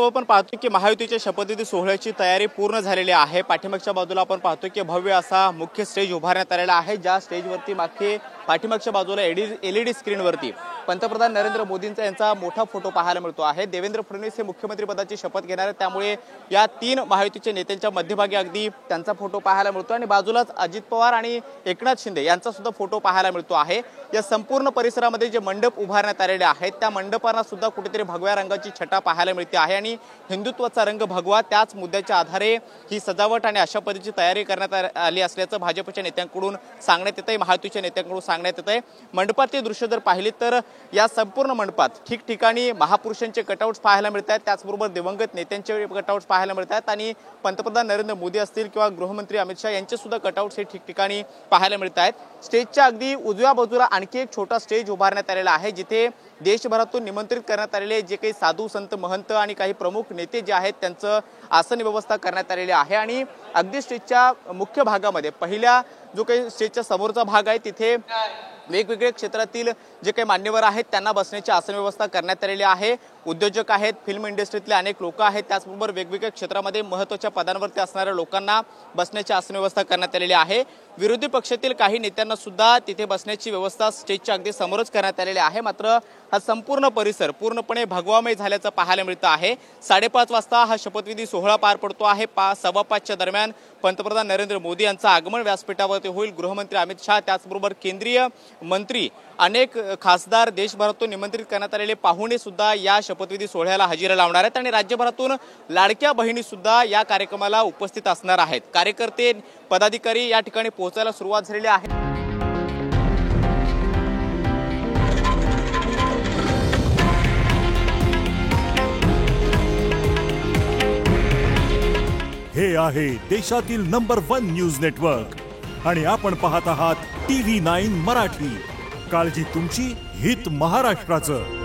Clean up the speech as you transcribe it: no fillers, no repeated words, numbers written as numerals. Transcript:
बांधव आपण पाहतो की महायुतीच्या शपथविधी सोहळ्याची तयारी पूर्ण झालेली आहे। पाठीमागच्या बाजूला आपण पाहतो की भव्य असा मुख्य स्टेज उभारण्यात आलेला आहे, ज्या स्टेजवरती मागे पाठीमागच्या बाजूला एलईडी स्क्रीनवरती पंतप्रधान नरेंद्र मोदींचा यांचा मोठा फोटो पाहायला मिळतो आहे। देवेंद्र फडणवीस हे मुख्यमंत्री पदाची शपथ घेणार आहेत, त्यामुळे या तीन महायुतीच्या नेत्यांच्या मध्यभागी अगदी त्यांचा फोटो पाहायला मिळतो आणि बाजूलाच अजित पवार आणि एकनाथ शिंदे यांचा सुद्धा फोटो पाहायला मिळतो आहे। या संपूर्ण परिसरामध्ये जे मंडप उभारण्यात आलेले आहेत त्या मंडपांना सुद्धा कुठेतरी भगव्या रंगाची छटा पाहायला मिळते आहे आणि हिंदुत्वाचा रंग भगवा त्याच मुद्द्याच्या आधारे ही सजावट आणि अशा पद्धतीची तयारी करण्यात आली असल्याचं भाजपच्या नेत्यांकडून सांगण्यात येतंय, महायुतीच्या नेत्यांकडून सांगण्यात येतंय। मंडपातील दृश्य जर पाहिली तर या संपूर्ण मंडपात ठिकठिकाणी महापुरुषांचे कटआउट्स पाहायला मिळतात, त्याचबरोबर दिवंगत नेत्यांचे कटआउट्स पाहायला मिळतात आणि पंतप्रधान नरेंद्र मोदी असतील किंवा गृहमंत्री अमित शहा यांचे सुद्धा कटआउट्स हे ठिकठिकाणी पाहायला मिळत आहेत। स्टेजच्या अगदी उजव्या बाजूला आणखी एक छोटा स्टेज उभारण्यात आलेला आहे, जिथे देशभरातून निमंत्रित करण्यात आलेले जे काही साधू संत महंत आणि काही प्रमुख नेते जे आहेत त्यांचं आसन व्यवस्था करण्यात आलेली आहे आणि अगदी स्टेजच्या मुख्य भागामध्ये पहिल्या जो काही स्टेजच्या समोरचा भाग आहे तिथे वेगवेगळ्या क्षेत्रातील जे काही मान्यवर आहेत त्यांना बसण्याची आसन व्यवस्था करण्यात आलेली आहे। उद्योजक आहेत, फिल्म इंडस्ट्रीतले अनेक लोक आहेत, त्याचबरोबर वेगवेगळ्या क्षेत्रामध्ये महत्त्वाच्या पदांवरती असणाऱ्या लोकांना बसण्याची आसन व्यवस्था करण्यात आलेली आहे। विरोधी पक्षातील काही नेत्यांना सुद्धा तिथे बसण्याची व्यवस्था स्टेजच्या अगदी समोरच करण्यात आलेली आहे। मात्र हा संपूर्ण परिसर पूर्णपणे भगवामय झाल्याचं पाहायला मिळतं आहे। 5:30 वाजता हा शपथविधी सोहळा पार पडतो आहे। 5:15च्या दरम्यान पंतप्रधान नरेंद्र मोदी यांचं आगमन व्यासपीठावरती होईल। गृहमंत्री अमित शहा त्याचबरोबर केंद्रीय मंत्री अनेक खासदार देशभरातून निमंत्रित करण्यात आलेले पाहुणे सुद्धा या शपथविधी सोहळ्याला हजेरी लावणार आहेत आणि राज्यभरातून लाडक्या बहिणी सुद्धा या कार्यक्रमाला उपस्थित असणार आहेत। कार्यकर्ते पदाधिकारी या ठिकाणी पोहोचायला सुरुवात झालेली आहे। हे आहे देशातील नंबर 1 न्यूज नेटवर्क आणि आपण पाहत आहात TV9 मराठी। काळजी तुमची, हित महाराष्ट्राचं।